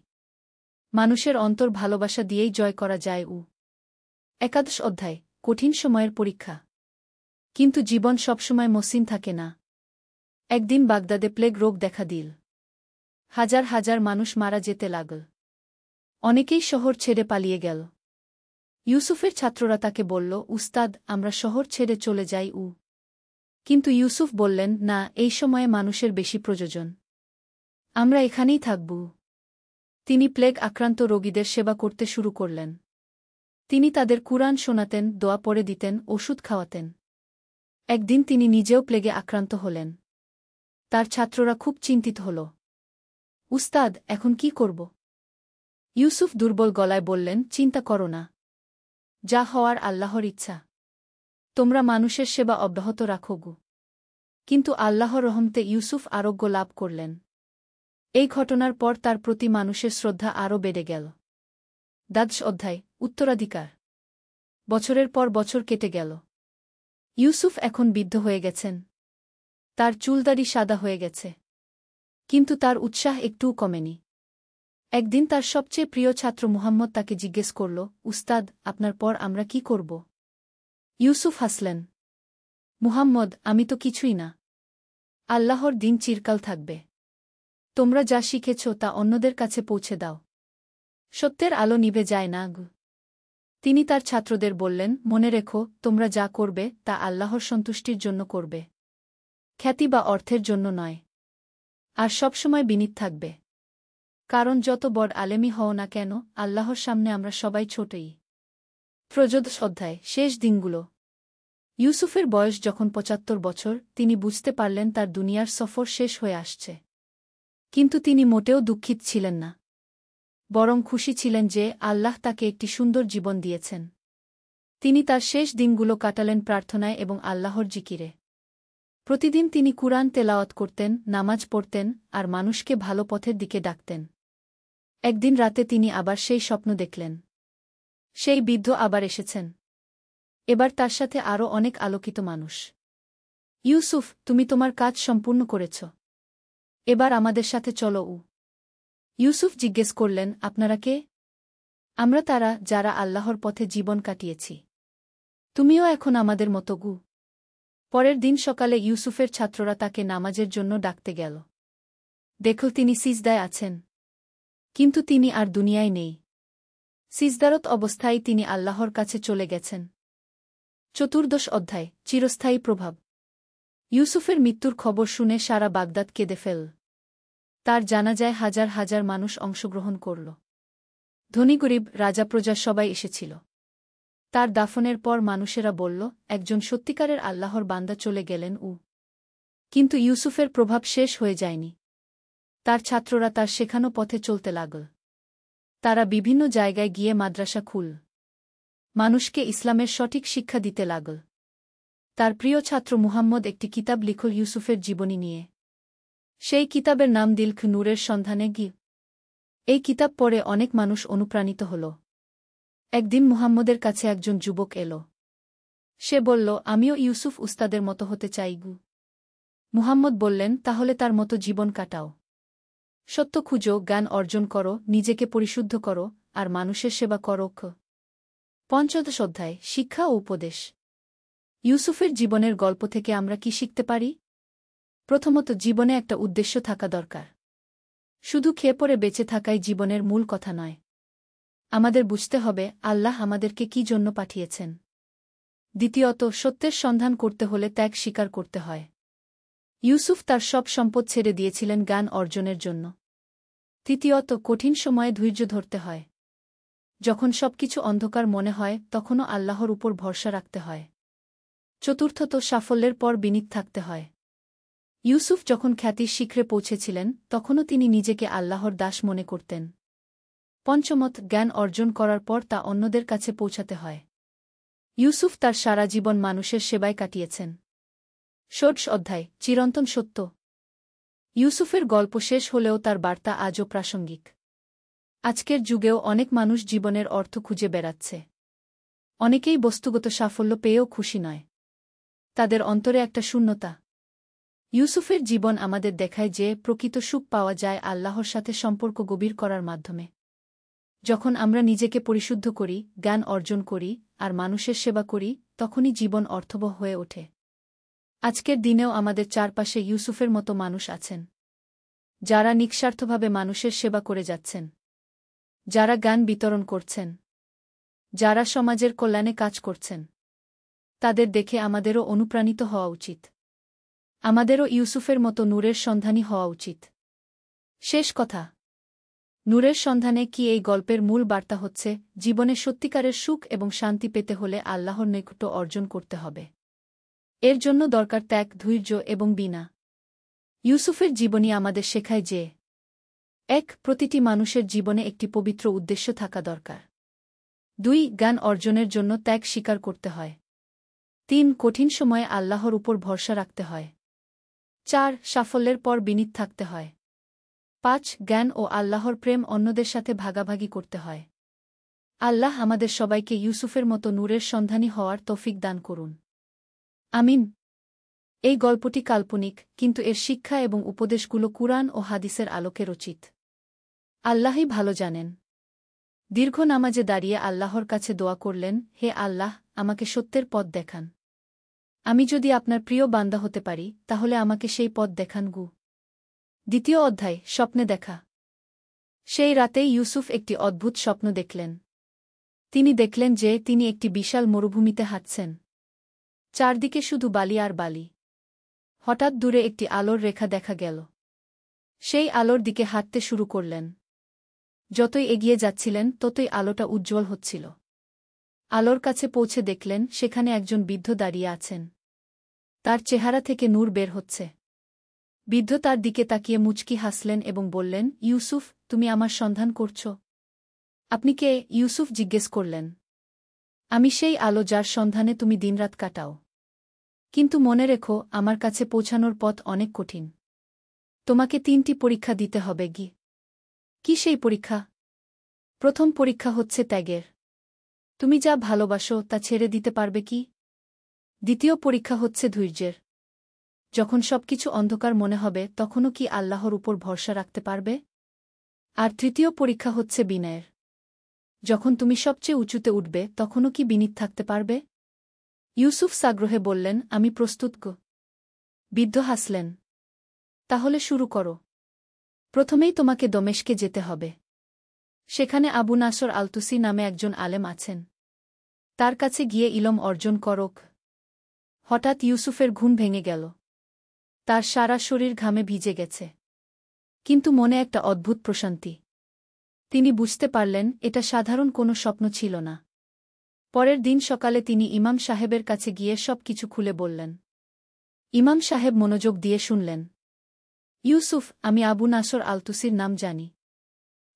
মানুষের অন্তর ভালোবাসা দিয়েই জয় করা যায়। একাদশ অধ্যায়, কঠিন সময়ের পরীক্ষা। কিন্তু জীবন সবসময় মসৃণ থাকে না। একদিন বাগদাদে প্লেগ রোগ দেখা দিল। হাজার হাজার মানুষ মারা যেতে লাগল। অনেকেই শহর ছেড়ে পালিয়ে গেল। ইউসুফের ছাত্ররা তাকে বলল, উস্তাদ, আমরা শহর ছেড়ে চলে যাই। কিন্তু ইউসুফ বললেন, না, এই সময়ে মানুষের বেশি প্রয়োজন। আমরা এখানেই থাকব। তিনি প্লেগ আক্রান্ত রোগীদের সেবা করতে শুরু করলেন। তিনি তাদের কুরআন শোনাতেন, দোয়া পড়ে দিতেন, ওষুধ খাওয়াতেন। একদিন তিনি নিজেও প্লেগে আক্রান্ত হলেন। তার ছাত্ররা খুব চিন্তিত হল। উস্তাদ, এখন কি করব? ইউসুফ দুর্বল গলায় বললেন, চিন্তা করো না। যা হওয়ার আল্লাহর ইচ্ছা। তোমরা মানুষের সেবা অব্যাহত রাখো। কিন্তু আল্লাহর রহমতে ইউসুফ আরোগ্য লাভ করলেন। এই ঘটনার পর তার প্রতি মানুষের শ্রদ্ধা আরও বেড়ে গেল। দ্বাদশ অধ্যায়, উত্তরাধিকার। বছরের পর বছর কেটে গেল। ইউসুফ এখন বৃদ্ধ হয়ে গেছেন। তার চুলদাড়ি সাদা হয়ে গেছে। কিন্তু তার উৎসাহ একটুও কমেনি। একদিন তার সবচেয়ে প্রিয় ছাত্র মুহাম্মদ তাকে জিজ্ঞেস করল, উস্তাদ, আপনার পর আমরা কি করব? ইউসুফ হাসলেন। মুহাম্মদ, আমি তো কিছুই না। আল্লাহর দিন চিরকাল থাকবে। তোমরা যা শিখেছ তা অন্যদের কাছে পৌঁছে দাও। সত্যের আলো নিভে যায় না। তিনি তার ছাত্রদের বললেন, মনে রেখো, তোমরা যা করবে তা আল্লাহর সন্তুষ্টির জন্য করবে, খ্যাতি বা অর্থের জন্য নয়। আর সবসময় বিনীত থাকবে। কারণ যত বড় আলেমই হও না কেন, আল্লাহর সামনে আমরা সবাই ছোটই। ত্রয়োদশ অধ্যায় শেষ দিনগুলো। ইউসুফের বয়স যখন ৭৫ বছর, তিনি বুঝতে পারলেন তার দুনিয়ার সফর শেষ হয়ে আসছে। কিন্তু তিনি মোটেও দুঃখিত ছিলেন না। বরং খুশি ছিলেন যে আল্লাহ তাকে একটি সুন্দর জীবন দিয়েছেন। তিনি তার শেষ দিনগুলো কাটালেন প্রার্থনায় এবং আল্লাহর জিকিরে। প্রতিদিন তিনি কুরআন তেলাওয়াত করতেন, নামাজ পড়তেন আর মানুষকে ভালো পথের দিকে ডাকতেন। একদিন রাতে তিনি আবার সেই স্বপ্ন দেখলেন। সেই বৃদ্ধ আবার এসেছেন। এবার তার সাথে আরও অনেক আলোকিত মানুষ। ইউসুফ, তুমি তোমার কাজ সম্পূর্ণ করেছ। এবার আমাদের সাথে চলো। ইউসুফ জিজ্ঞেস করলেন, আপনারা কে? আমরা তারা, যারা আল্লাহর পথে জীবন কাটিয়েছি। তুমিও এখন আমাদের মতো গু। পরের দিন সকালে ইউসুফের ছাত্ররা তাকে নামাজের জন্য ডাকতে গেল। দেখল তিনি সিজদায় আছেন। কিন্তু তিনি আর দুনিয়ায় নেই। সিজদারত অবস্থায় তিনি আল্লাহর কাছে চলে গেছেন। চতুর্দশ অধ্যায় চিরস্থায়ী প্রভাব। ইউসুফের মৃত্যুর খবর শুনে সারা বাগদাদ কেঁদে ফেল। তার জানাজায় হাজার হাজার মানুষ অংশগ্রহণ করল। ধনী গরিব, রাজা প্রজা সবাই এসেছিল। তার দাফনের পর মানুষেরা বলল, একজন সত্যিকারের আল্লাহর বান্দা চলে গেলেন। কিন্তু ইউসুফের প্রভাব শেষ হয়ে যায়নি। তার ছাত্ররা তার শেখানো পথে চলতে লাগল। তারা বিভিন্ন জায়গায় গিয়ে মাদ্রাসা খুল মানুষকে ইসলামের সঠিক শিক্ষা দিতে লাগল। তার প্রিয় ছাত্র মুহাম্মদ একটি কিতাব লিখল ইউসুফের জীবনী নিয়ে। সেই কিতাবের নাম দিল নূরের সন্ধানে গি। এই কিতাব পড়ে অনেক মানুষ অনুপ্রাণিত হল। একদিন মুহাম্মদের কাছে একজন যুবক এল। সে বলল, আমিও ইউসুফ উস্তাদের মতো হতে চাই। মুহাম্মদ বললেন, তাহলে তার মতো জীবন কাটাও। সত্য খুঁজো, জ্ঞান অর্জন করো, নিজেকে পরিশুদ্ধ করো আর মানুষের সেবা করো। পঞ্চদশ অধ্যায় শিক্ষা ও উপদেশ। ইউসুফের জীবনের গল্প থেকে আমরা কি শিখতে পারি? প্রথমত, জীবনে একটা উদ্দেশ্য থাকা দরকার। শুধু খেয়ে পরে বেঁচে থাকাই জীবনের মূল কথা নয়। আমাদের বুঝতে হবে আল্লাহ আমাদেরকে কি জন্য পাঠিয়েছেন। দ্বিতীয়ত, সত্যের সন্ধান করতে হলে ত্যাগ স্বীকার করতে হয়। ইউসুফ তার সব সম্পদ ছেড়ে দিয়েছিলেন জ্ঞান অর্জনের জন্য। তৃতীয়ত, কঠিন সময়ে ধৈর্য ধরতে হয়। যখন সবকিছু অন্ধকার মনে হয় তখনও আল্লাহর উপর ভরসা রাখতে হয়। চতুর্থত, সাফল্যের পর বিনীত থাকতে হয়। ইউসুফ যখন খ্যাতির শিখরে পৌঁছেছিলেন তখনও তিনি নিজেকে আল্লাহর দাস মনে করতেন। পঞ্চমত, জ্ঞান অর্জন করার পর তা অন্যদের কাছে পৌঁছাতে হয়। ইউসুফ তার সারা জীবন মানুষের সেবায় কাটিয়েছেন। ষোড়শ অধ্যায় চিরন্তন সত্য। ইউসুফের গল্প শেষ হলেও তার বার্তা আজও প্রাসঙ্গিক। আজকের যুগেও অনেক মানুষ জীবনের অর্থ খুঁজে বেড়াচ্ছে। অনেকেই বস্তুগত সাফল্য পেয়েও খুশি নয়। তাদের অন্তরে একটা শূন্যতা। ইউসুফের জীবন আমাদের দেখায় যে প্রকৃত সুখ পাওয়া যায় আল্লাহর সাথে সম্পর্ক গভীর করার মাধ্যমে। যখন আমরা নিজেকে পরিশুদ্ধ করি, জ্ঞান অর্জন করি আর মানুষের সেবা করি, তখনই জীবন অর্থবহ হয়ে ওঠে। আজকের দিনেও আমাদের চারপাশে ইউসুফের মতো মানুষ আছেন, যারা নিঃস্বার্থভাবে মানুষের সেবা করে যাচ্ছেন, যারা জ্ঞান বিতরণ করছেন, যারা সমাজের কল্যাণে কাজ করছেন। তাদের দেখে আমাদেরও অনুপ্রাণিত হওয়া উচিত। আমাদেরও ইউসুফের মতো নূরের সন্ধানী হওয়া উচিত। শেষ কথা, নূরের সন্ধানে কি এই গল্পের মূল বার্তা হচ্ছে, জীবনে সত্যিকারের সুখ এবং শান্তি পেতে হলে আল্লাহর নৈকট্য অর্জন করতে হবে। এর জন্য দরকার ত্যাগ, ধৈর্য এবং বিনা। ইউসুফের জীবনী আমাদের শেখায় যে ১. প্রতিটি মানুষের জীবনে একটি পবিত্র উদ্দেশ্য থাকা দরকার। ২. জ্ঞান অর্জনের জন্য ত্যাগ স্বীকার করতে হয়। ৩. কঠিন সময়ে আল্লাহর উপর ভরসা রাখতে হয়। ৪. সাফল্যের পর বিনীত থাকতে হয়। ৫. জ্ঞান ও আল্লাহর প্রেম অন্যদের সাথে ভাগাভাগি করতে হয়। আল্লাহ আমাদের সবাইকে ইউসুফের মতো নূরের সন্ধানী হওয়ার তৌফিক দান করুন। আমিন। এই গল্পটি কাল্পনিক, কিন্তু এর শিক্ষা এবং উপদেশগুলো কুরআন ও হাদিসের আলোকে রচিত। আল্লাহই ভালো জানেন। দীর্ঘ নামাজে দাঁড়িয়ে আল্লাহর কাছে দোয়া করলেন, হে আল্লাহ, আমাকে সত্যের পথ দেখান। আমি যদি আপনার প্রিয় বান্দা হতে পারি, তাহলে আমাকে সেই পথ দেখান। দ্বিতীয় অধ্যায় স্বপ্নে দেখা। সেই রাতেই ইউসুফ একটি অদ্ভুত স্বপ্ন দেখলেন। তিনি দেখলেন যে তিনি একটি বিশাল মরুভূমিতে হাঁটছেন। চারদিকে শুধু বালি আর বালি। হঠাৎ দূরে একটি আলোর রেখা দেখা গেল। সেই আলোর দিকে হাঁটতে শুরু করলেন। যতই এগিয়ে যাচ্ছিলেন ততই আলোটা উজ্জ্বল হচ্ছিল। আলোর কাছে পৌঁছে দেখলেন সেখানে একজন বৃদ্ধ দাঁড়িয়ে আছেন। তার চেহারা থেকে নূর বের হচ্ছে। বৃদ্ধ তার দিকে তাকিয়ে মুচকি হাসলেন এবং বললেন, ইউসুফ, তুমি আমার সন্ধান করছ? আপনি কে? ইউসুফ জিজ্ঞেস করলেন। আমি সেই আলো যার সন্ধানে তুমি দিনরাত কাটাও। কিন্তু মনে রেখো, আমার কাছে পৌঁছানোর পথ অনেক কঠিন। তোমাকে 3টি পরীক্ষা দিতে হবে। কি সেই পরীক্ষা? প্রথম পরীক্ষা হচ্ছে ত্যাগের। তুমি যা ভালোবাসো তা ছেড়ে দিতে পারবে কি? দ্বিতীয় পরীক্ষা হচ্ছে ধৈর্যের। যখন সবকিছু অন্ধকার মনে হবে তখনও কি আল্লাহর উপর ভরসা রাখতে পারবে? আর তৃতীয় পরীক্ষা হচ্ছে বিনয়ের। যখন তুমি সবচেয়ে উঁচুতে উঠবে তখনও কি বিনীত থাকতে পারবে? ইউসুফ সাগ্রহে বললেন, আমি প্রস্তুত। বৃদ্ধ হাসলেন। তাহলে শুরু করো। প্রথমেই তোমাকে দমেশকে যেতে হবে। সেখানে আবু নাসর আলতুসি নামে একজন আলেম আছেন। তার কাছে গিয়ে ইলম অর্জন করক। হঠাৎ ইউসুফের ঘুম ভেঙে গেল। তার সারা শরীর ঘামে ভিজে গেছে। কিন্তু মনে একটা অদ্ভুত প্রশান্তি। তিনি বুঝতে পারলেন এটা সাধারণ কোনো স্বপ্ন ছিল না। পরের দিন সকালে তিনি ইমাম সাহেবের কাছে গিয়ে সব কিছু খুলে বললেন। ইমাম সাহেব মনোযোগ দিয়ে শুনলেন। ইউসুফ, আমি আবু নাসর আলতুসির নাম জানি।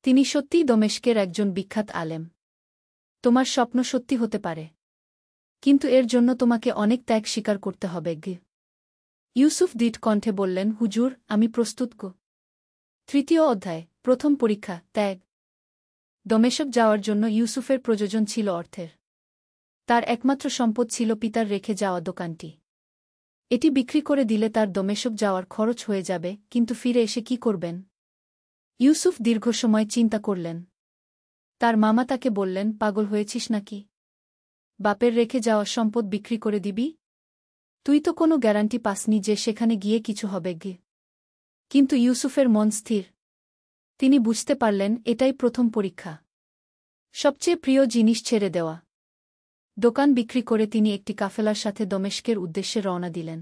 তিনি সত্যিই দমেশকের একজন বিখ্যাত আলেম। তোমার স্বপ্ন সত্যি হতে পারে, কিন্তু এর জন্য তোমাকে অনেক ত্যাগ স্বীকার করতে হবে। ইউসুফ দৃঢ় কণ্ঠে বললেন, হুজুর, আমি প্রস্তুত। তৃতীয় অধ্যায়, প্রথম পরীক্ষা, ত্যাগ। দমেশক যাওয়ার জন্য ইউসুফের প্রয়োজন ছিল অর্থের। তার একমাত্র সম্পদ ছিল পিতার রেখে যাওয়া দোকানটি। এটি বিক্রি করে দিলে তার দমেশক যাওয়ার খরচ হয়ে যাবে, কিন্তু ফিরে এসে কি করবেন? ইউসুফ দীর্ঘ সময় চিন্তা করলেন। তার মামা তাকে বললেন, পাগল হয়েছিস নাকি? বাপের রেখে যাওয়া সম্পদ বিক্রি করে দিবি? তুই তো কোনো গ্যারান্টি পাসনি যে সেখানে গিয়ে কিছু হবে। কিন্তু ইউসুফের মন স্থির। তিনি বুঝতে পারলেন এটাই প্রথম পরীক্ষা। সবচেয়ে প্রিয় জিনিস ছেড়ে দেওয়া। দোকান বিক্রি করে তিনি একটি কাফেলার সাথে দমেশকের উদ্দেশ্যে রওনা দিলেন।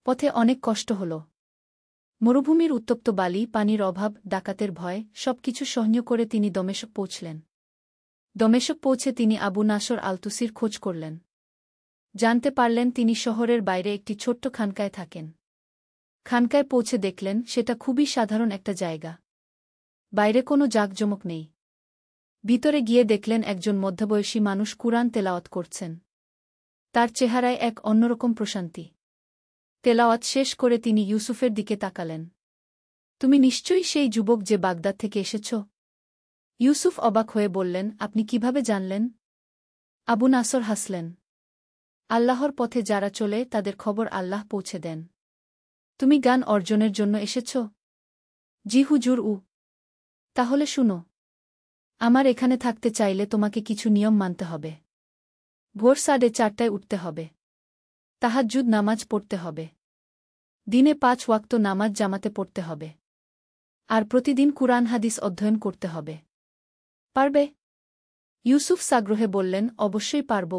পথে অনেক কষ্ট হল। মরুভূমির উত্তপ্ত বালি, পানির অভাব, ডাকাতের ভয়, সবকিছু সহ্য করে তিনি দমেশক পৌঁছলেন। দমেশক পৌঁছে তিনি আবু নাসর আলতুসির খোঁজ করলেন। জানতে পারলেন তিনি শহরের বাইরে একটি ছোট্ট খানকায় থাকেন। খানকায় পৌঁছে দেখলেন সেটা খুবই সাধারণ একটা জায়গা। বাইরে কোনো জাঁকজমক নেই। ভিতরে গিয়ে দেখলেন একজন মধ্যবয়সী মানুষ কুরআন তেলাওয়াত করছেন। তার চেহারায় এক অন্যরকম প্রশান্তি। তেলাওয়াত শেষ করে তিনি ইউসুফের দিকে তাকালেন। তুমি নিশ্চয়ই সেই যুবক যে বাগদাদ থেকে এসেছ? ইউসুফ অবাক হয়ে বললেন, আপনি কিভাবে জানলেন? আবু নাসর হাসলেন। আল্লাহর পথে যারা চলে তাদের খবর আল্লাহ পৌঁছে দেন। তুমি জ্ঞান অর্জনের জন্য এসেছ? জি হুজুর। তাহলে শুনো। আমার এখানে থাকতে চাইলে তোমাকে কিছু নিয়ম মানতে হবে। ভোর 4:30টায় উঠতে হবে। তাহাজ্জুদ নামাজ পড়তে হবে। দিনে 5 ওয়াক্ত নামাজ জামাতে পড়তে হবে। আর প্রতিদিন কুরআন হাদিস অধ্যয়ন করতে হবে। পারবে? ইউসুফ সাগ্রহে বললেন, অবশ্যই পারব।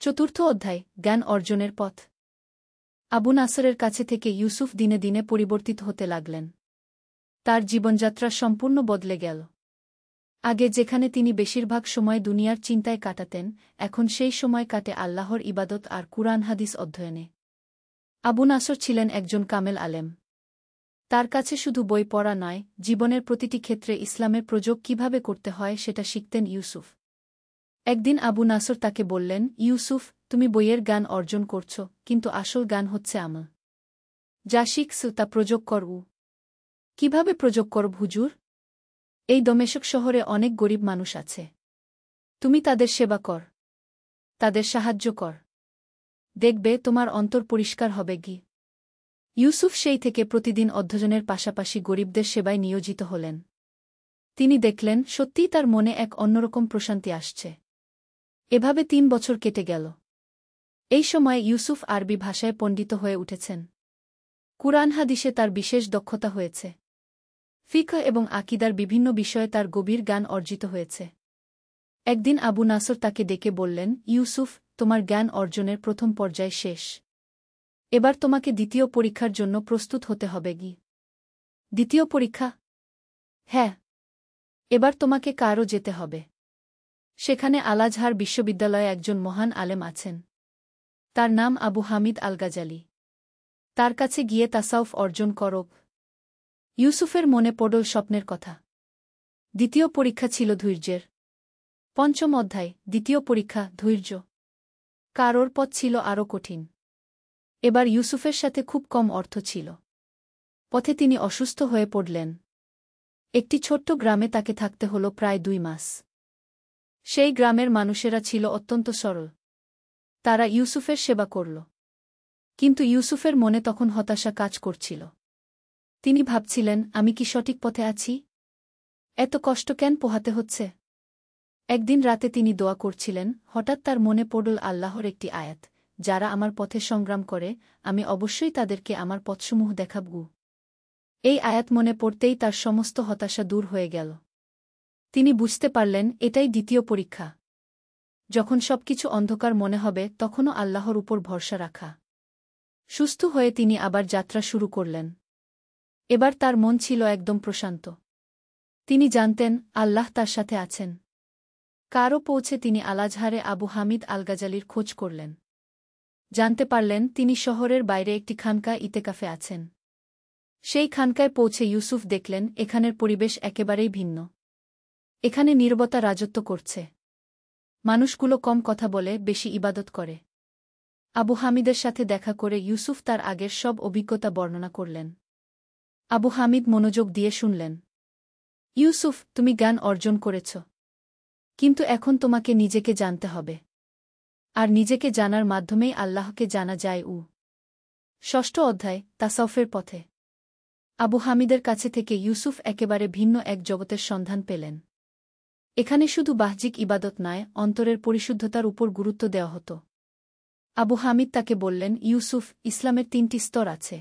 চতুর্থ অধ্যায়, জ্ঞান অর্জনের পথ। আবু নাসরের কাছে থেকে ইউসুফ দিনে দিনে পরিবর্তিত হতে লাগলেন। তার জীবনযাত্রা সম্পূর্ণ বদলে গেল। আগে যেখানে তিনি বেশিরভাগ সময় দুনিয়ার চিন্তায় কাটাতেন, এখন সেই সময় কাটে আল্লাহর ইবাদত আর কুরআন হাদিস অধ্যয়নে। আবু নাসর ছিলেন একজন কামেল আলেম। তার কাছে শুধু বই পড়া নয়, জীবনের প্রতিটি ক্ষেত্রে ইসলামের প্রয়োগ কিভাবে করতে হয় সেটা শিখতেন ইউসুফ। একদিন আবু নাসর তাকে বললেন, ইউসুফ, তুমি বইয়ের জ্ঞান অর্জন করছ, কিন্তু আসল জ্ঞান হচ্ছে আমল। যা শিখছ তা প্রয়োগ করব। কিভাবে প্রয়োগ করব হুজুর? এই দমেশক শহরে অনেক গরিব মানুষ আছে। তুমি তাদের সেবা কর, তাদের সাহায্য কর। দেখবে তোমার অন্তর পরিষ্কার হবে। ইউসুফ সেই থেকে প্রতিদিন অধ্যয়নের পাশাপাশি গরিবদের সেবায় নিয়োজিত হলেন। তিনি দেখলেন সত্যিই তার মনে এক অন্যরকম প্রশান্তি আসছে। এভাবে 3 বছর কেটে গেল। এই সময় ইউসুফ আরবি ভাষায় পণ্ডিত হয়ে উঠেছেন। কুরআন হাদিসে তার বিশেষ দক্ষতা হয়েছে। ফিকহ এবং আকীদার বিভিন্ন বিষয়ে তার গভীর জ্ঞান অর্জিত হয়েছে। একদিন আবু নাসর তাকে ডেকে বললেন, ইউসুফ, তোমার জ্ঞান অর্জনের প্রথম পর্যায় শেষ। এবার তোমাকে দ্বিতীয় পরীক্ষার জন্য প্রস্তুত হতে হবে। দ্বিতীয় পরীক্ষা? হ্যাঁ। এবার তোমাকে কায়রো যেতে হবে। সেখানে আল-আজহার বিশ্ববিদ্যালয়ে একজন মহান আলেম আছেন। তার নাম আবু হামিদ আল গাজালি। তার কাছে গিয়ে তাসাউফ অর্জন করব। ইউসুফের মনে পড়ল স্বপ্নের কথা। দ্বিতীয় পরীক্ষা ছিল ধৈর্যের। পঞ্চম অধ্যায়, দ্বিতীয় পরীক্ষা, ধৈর্য। কারোর পথ ছিল আরও কঠিন। এবার ইউসুফের সাথে খুব কম অর্থ ছিল। পথে তিনি অসুস্থ হয়ে পড়লেন। একটি ছোট্ট গ্রামে তাকে থাকতে হল প্রায় 2 মাস। সেই গ্রামের মানুষেরা ছিল অত্যন্ত সরল। তারা ইউসুফের সেবা করল। কিন্তু ইউসুফের মনে তখন হতাশা কাজ করছিল। তিনি ভাবছিলেন, আমি কি সঠিক পথে আছি? এত কষ্ট কেন পোহাতে হচ্ছে? একদিন রাতে তিনি দোয়া করছিলেন, হঠাৎ তার মনে পড়ল আল্লাহর একটি আয়াত, যারা আমার পথে সংগ্রাম করে, আমি অবশ্যই তাদেরকে আমার পথসমূহ দেখাব। এই আয়াত মনে পড়তেই তার সমস্ত হতাশা দূর হয়ে গেল। তিনি বুঝতে পারলেন, এটাই দ্বিতীয় পরীক্ষা। যখন সবকিছু অন্ধকার মনে হবে তখনও আল্লাহর উপর ভরসা রাখা। সুস্থ হয়ে তিনি আবার যাত্রা শুরু করলেন। এবার তার মন ছিল একদম প্রশান্ত। তিনি জানতেন, আল্লাহ তার সাথে আছেন। কারও পৌঁছে তিনি আল-আজহারে আবু হামিদ আল গাজালির খোঁজ করলেন। জানতে পারলেন তিনি শহরের বাইরে একটি খানকায় ইতেকাফে আছেন। সেই খানকায় পৌঁছে ইউসুফ দেখলেন এখানের পরিবেশ একেবারেই ভিন্ন। এখানে নীরবতা রাজত্ব করছে। মানুষগুলো কম কথা বলে, বেশি ইবাদত করে। আবু হামিদের সাথে দেখা করে ইউসুফ তার আগের সব অভিজ্ঞতা বর্ণনা করলেন। আবু হামিদ মনোযোগ দিয়ে শুনলেন। ইউসুফ, তুমি জ্ঞান অর্জন করেছ। কিন্তু এখন তোমাকে নিজেকে জানতে হবে। আর নিজেকে জানার মাধ্যমেই আল্লাহকে জানা যায়। ষষ্ঠ অধ্যায়, তাসাউফের পথে। আবু হামিদের কাছে থেকে ইউসুফ একেবারে ভিন্ন এক জগতের সন্ধান পেলেন। এখানে শুধু বাহ্যিক ইবাদত নয়, অন্তরের পরিশুদ্ধতার উপর গুরুত্ব দেওয়া হতো। আবু হামিদ তাকে বললেন, ইউসুফ, ইসলামের 3টি স্তর আছে।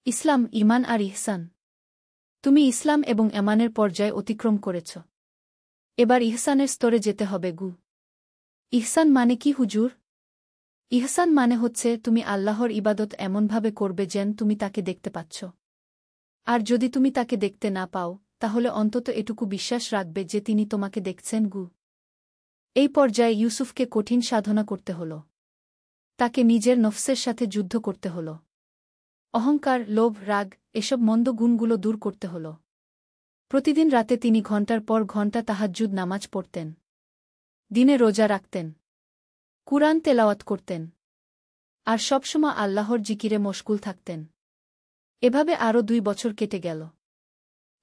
ইসলাম, ঈমান আর ইহসান। তুমি ইসলাম এবং ঈমানের পর্যায় অতিক্রম করেছ। এবার ইহসানের স্তরে যেতে হবে। ইহসান মানে কি হুজুর? ইহসান মানে হচ্ছে তুমি আল্লাহর ইবাদত এমনভাবে করবে যেন তুমি তাকে দেখতে পাচ্ছ। আর যদি তুমি তাকে দেখতে না পাও, তাহলে অন্তত এটুকু বিশ্বাস রাখবে যে তিনি তোমাকে দেখছেন। এই পর্যায়ে ইউসুফকে কঠিন সাধনা করতে হল। তাকে নিজের নফসের সাথে যুদ্ধ করতে হল। অহংকার, লোভ, রাগ, এসব মন্দ গুণগুলো দূর করতে হল। প্রতিদিন রাতে তিনি ঘণ্টার পর ঘণ্টা তাহাজ্জুদ নামাজ পড়তেন। দিনে রোজা রাখতেন। কুরআন তেলাওয়াত করতেন। আর সবসময় আল্লাহর জিকিরে মশগুল থাকতেন। এভাবে আরও 2 বছর কেটে গেল।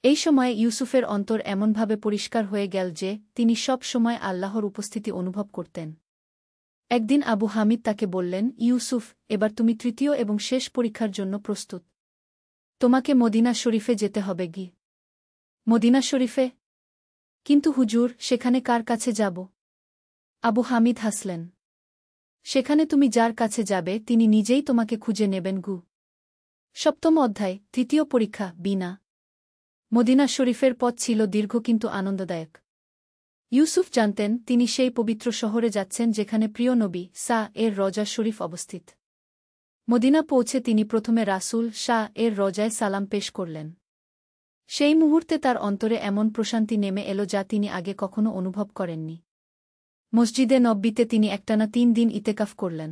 এই সময়ে ইউসুফের অন্তর এমনভাবে পরিষ্কার হয়ে গেল যে তিনি সব সময় আল্লাহর উপস্থিতি অনুভব করতেন। একদিন আবু হামিদ তাকে বললেন, ইউসুফ, এবার তুমি তৃতীয় এবং শেষ পরীক্ষার জন্য প্রস্তুত। তোমাকে মদিনা শরীফে যেতে হবে। মদিনা শরীফে? কিন্তু হুজুর, সেখানে কার কাছে যাব? আবু হামিদ হাসলেন। সেখানে তুমি যার কাছে যাবে তিনি নিজেই তোমাকে খুঁজে নেবেন। সপ্তম অধ্যায়, তৃতীয় পরীক্ষা, বিনা। মদিনা শরীফের পথ ছিল দীর্ঘ কিন্তু আনন্দদায়ক। ইউসুফ জানতেন তিনি সেই পবিত্র শহরে যাচ্ছেন যেখানে প্রিয় নবী এর রওজা শরীফ অবস্থিত। মদিনা পৌঁছে তিনি প্রথমে রাসূল এর রওজায় সালাম পেশ করলেন। সেই মুহূর্তে তার অন্তরে এমন প্রশান্তি নেমে এল যা তিনি আগে কখনো অনুভব করেননি। মসজিদে নববীতে তিনি একটানা 3 দিন ইতেকাফ করলেন।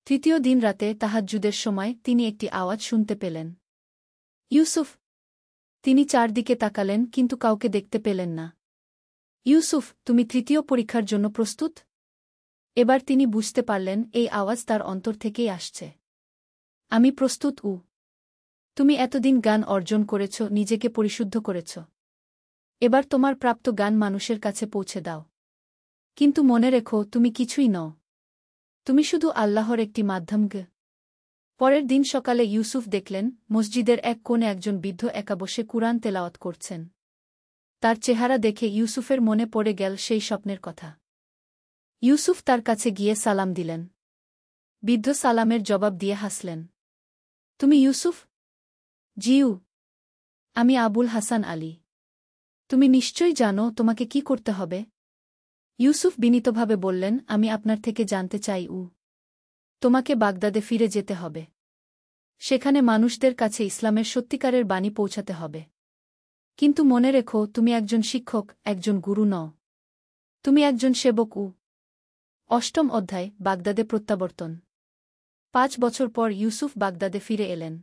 তৃতীয় দিন রাতে তাহাজ্জুদের সময় তিনি একটি আওয়াজ শুনতে পেলেন। ইউসুফ! তিনি চারদিকে তাকালেন কিন্তু কাউকে দেখতে পেলেন না। ইউসুফ, তুমি তৃতীয় পরীক্ষার জন্য প্রস্তুত? এবার তিনি বুঝতে পারলেন এই আওয়াজ তার অন্তর থেকেই আসছে। আমি প্রস্তুত। তুমি এতদিন জ্ঞান অর্জন করেছ, নিজেকে পরিশুদ্ধ করেছ। এবার তোমার প্রাপ্ত জ্ঞান মানুষের কাছে পৌঁছে দাও। কিন্তু মনে রেখো, তুমি কিছুই নও। তুমি শুধু আল্লাহর একটি মাধ্যম। পরের দিন সকালে ইউসুফ দেখলেন মসজিদের এক কোণে একজন বৃদ্ধ একা বসে কুরআন তেলাওয়াত করছেন। তার চেহারা দেখে ইউসুফের মনে পড়ে গেল সেই স্বপ্নের কথা। ইউসুফ তার কাছে গিয়ে সালাম দিলেন। বৃদ্ধ সালামের জবাব দিয়ে হাসলেন। তুমি ইউসুফ? জিউ, আমি আবুল হাসান আলী। তুমি নিশ্চয়ই জানো তোমাকে কি করতে হবে? ইউসুফ বিনীতভাবে বললেন, আমি আপনার থেকে জানতে চাই। তোমাকে বাগদাদে ফিরে যেতে হবে। সেখানে মানুষদের কাছে ইসলামের সত্যিকারের বাণী পৌঁছাতে হবে। কিন্তু মনে রেখো, তুমি একজন শিক্ষক, একজন গুরু নও। তুমি একজন সেবক অষ্টম অধ্যায় বাগদাদে প্রত্যাবর্তন ৫ বছর পর ইউসুফ বাগদাদে ফিরে এলেন।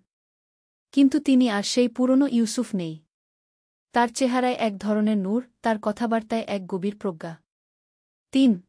কিন্তু তিনি আর সেই পুরনো ইউসুফ নেই। তার চেহারায় এক ধরনের নূর, তার কথাবার্তায় এক গভীর প্রজ্ঞা। ৩